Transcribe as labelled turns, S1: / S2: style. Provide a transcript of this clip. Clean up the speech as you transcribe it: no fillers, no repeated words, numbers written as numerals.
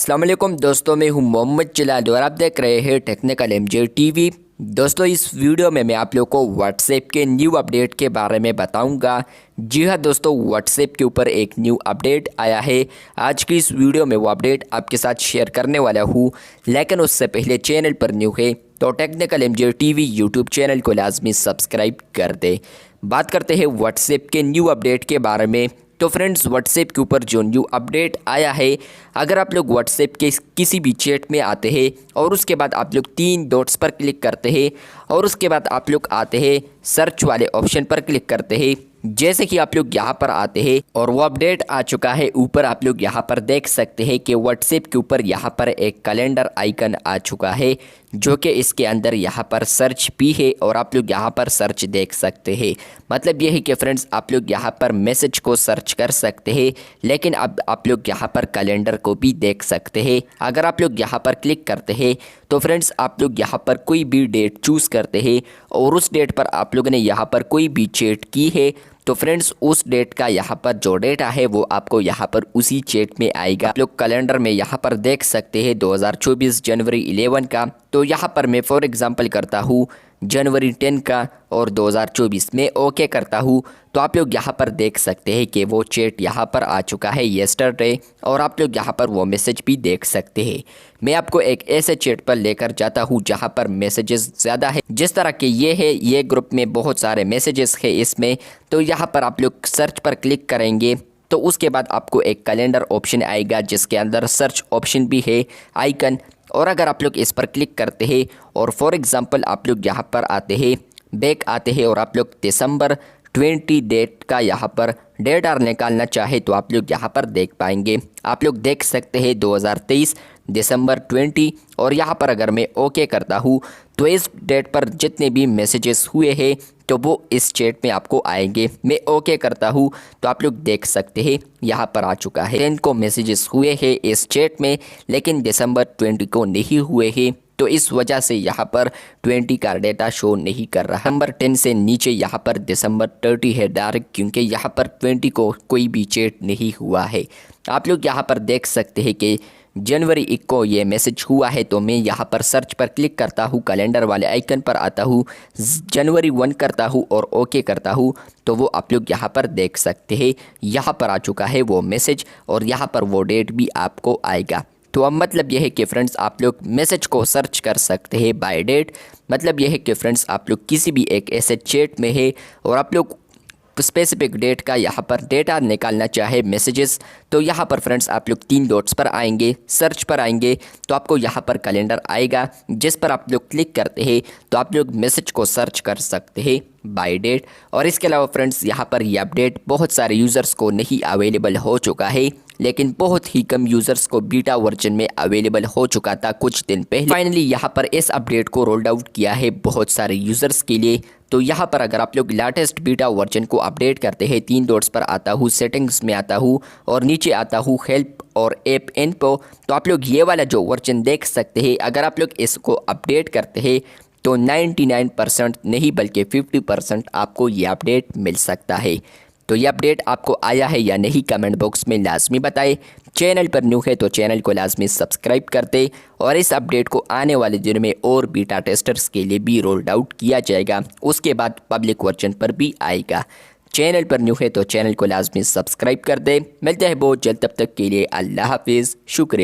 S1: अस्सलाम वालेकुम दोस्तों, मैं हूं मोहम्मद जलाल और आप देख रहे हैं टेक्निकल एमजे टीवी। दोस्तों, इस वीडियो में मैं आप लोगों को व्हाट्सएप के न्यू अपडेट के बारे में बताऊंगा। जी हां दोस्तों, व्हाट्सएप के ऊपर एक न्यू अपडेट आया है। आज की इस वीडियो में वो अपडेट आपके साथ शेयर करने वाला हूं, लेकिन उससे पहले चैनल पर न्यू है तो technical MJ TV YouTube channel को लाजमी सब्सक्राइब कर दे। बात करते हैं व्हाट्सएप के न्यू अपडेट के बारे में। तो फ्रेंड्स, व्हाट्सएप के ऊपर जो न्यू अपडेट आया है, अगर आप लोग व्हाट्सएप के किसी भी चैट में आते हैं और उसके बाद आप लोग 3 डॉट्स पर क्लिक करते हैं और उसके बाद आप लोग आते हैं सर्च वाले ऑप्शन पर क्लिक करते हैं। जैसे कि आप लोग यहाँ पर आते हैं और वो अपडेट आ चुका है। ऊपर आप लोग यहाँ पर देख सकते हैं कि व्हाट्सएप के ऊपर यहाँ पर एक कैलेंडर आइकन आ चुका है, जो कि इसके अंदर यहाँ पर सर्च भी है और आप लोग यहाँ पर सर्च देख सकते हैं। मतलब ये है कि फ्रेंड्स, आप लोग यहाँ पर मैसेज को सर्च कर सकते हैं, लेकिन अब आप लोग यहाँ पर कैलेंडर को भी देख सकते हैं। अगर आप लोग यहाँ पर क्लिक करते हैं तो फ्रेंड्स, आप लोग यहाँ पर कोई भी डेट चूज़ करते हैं और उस डेट पर आप लोगों ने यहाँ पर कोई भी चैट की है तो फ्रेंड्स, उस डेट का यहाँ पर जो डेटा है वो आपको यहाँ पर उसी चैट में आएगा। आप लोग कैलेंडर में यहाँ पर देख सकते हैं 2024 जनवरी 11 का। तो यहाँ पर मैं फॉर एग्जांपल करता हूँ जनवरी 10 का और 2024 में ओके करता हूँ, तो आप लोग यहाँ पर देख सकते हैं कि वो चैट यहाँ पर आ चुका है येस्टरडे, और आप लोग यहाँ पर वो मैसेज भी देख सकते हैं। मैं आपको एक ऐसे चैट पर लेकर जाता हूँ जहाँ पर मैसेजेस ज़्यादा है, जिस तरह के ये है। ये ग्रुप में बहुत सारे मैसेजेस है इसमें। तो यहाँ पर आप लोग सर्च पर क्लिक करेंगे तो उसके बाद आपको एक कैलेंडर ऑप्शन आएगा, जिसके अंदर सर्च ऑप्शन भी है आइकन। और अगर आप लोग इस पर क्लिक करते हैं और फॉर एग्ज़ाम्पल आप लोग यहाँ पर आते हैं, बैक आते हैं और आप लोग दिसंबर 20 डेट का यहाँ पर डेट और निकालना चाहे तो आप लोग यहाँ पर देख पाएंगे। आप लोग देख सकते हैं 2023 दिसंबर 20। और यहाँ पर अगर मैं ओके करता हूँ तो इस डेट पर जितने भी मैसेजेस हुए हैं तो वो इस चैट में आपको आएंगे। मैं ओके करता हूँ तो आप लोग देख सकते हैं यहाँ पर आ चुका है। 10 को मैसेजेस हुए हैं इस चैट में, लेकिन दिसंबर 20 को नहीं हुए हैं, तो इस वजह से यहाँ पर 20 का डेटा शो नहीं कर रहा। नंबर 10 से नीचे यहाँ पर दिसंबर 30 है डायरेक्ट, क्योंकि यहाँ पर 20 को कोई भी चैट नहीं हुआ है। आप लोग यहाँ पर देख सकते हैं कि जनवरी 1 को ये मैसेज हुआ है। तो मैं यहाँ पर सर्च पर क्लिक करता हूँ, कैलेंडर वाले आइकन पर आता हूँ, जनवरी 1 करता हूँ और ओके करता हूँ, तो वो आप लोग यहाँ पर देख सकते हैं। यहाँ पर आ चुका है वो मैसेज और यहाँ पर वो डेट भी आपको आएगा। तो अब मतलब यह है कि फ्रेंड्स, आप लोग मैसेज को सर्च कर सकते हैं बाय डेट। मतलब यह है कि फ्रेंड्स, आप लोग किसी भी एक ऐसे चैट में है और आप लोग स्पेसिफिक डेट का यहाँ पर डेटा निकालना चाहे मैसेजेस, तो यहाँ पर फ्रेंड्स आप लोग 3 डॉट्स पर आएंगे, सर्च पर आएंगे तो आपको यहाँ पर कैलेंडर आएगा, जिस पर आप लोग क्लिक करते हैं तो आप लोग मैसेज को सर्च कर सकते हैं बाय डेट। और इसके अलावा फ्रेंड्स, यहाँ पर ये अपडेट बहुत सारे यूज़र्स को नहीं अवेलेबल हो चुका है, लेकिन बहुत ही कम यूज़र्स को बीटा वर्जन में अवेलेबल हो चुका था कुछ दिन पहले। फाइनली यहाँ पर इस अपडेट को रोल्ड आउट किया है बहुत सारे यूज़र्स के लिए। तो यहाँ पर अगर आप लोग लेटेस्ट बीटा वर्जन को अपडेट करते हैं, 3 डॉट्स पर आता हूँ, सेटिंग्स में आता हूँ और नीचे आता हूँ हेल्प और ऐप इन्फो, तो आप लोग ये वाला जो वर्जन देख सकते हैं। अगर आप लोग इसको अपडेट करते हैं तो 99% नहीं बल्कि 50% आपको ये अपडेट मिल सकता है। तो ये अपडेट आपको आया है या नहीं, कमेंट बॉक्स में लाजमी बताएं। चैनल पर न्यू है तो चैनल को लाजमी सब्सक्राइब कर दे। और इस अपडेट को आने वाले दिनों में और बीटा टेस्टर्स के लिए भी रोल्ड आउट किया जाएगा, उसके बाद पब्लिक वर्जन पर भी आएगा। चैनल पर न्यू है तो चैनल को लाजमी सब्सक्राइब कर दे। मिलते हैं बहुत जल्द, तब तक के लिए अल्लाह हाफिज़, शुक्रिया।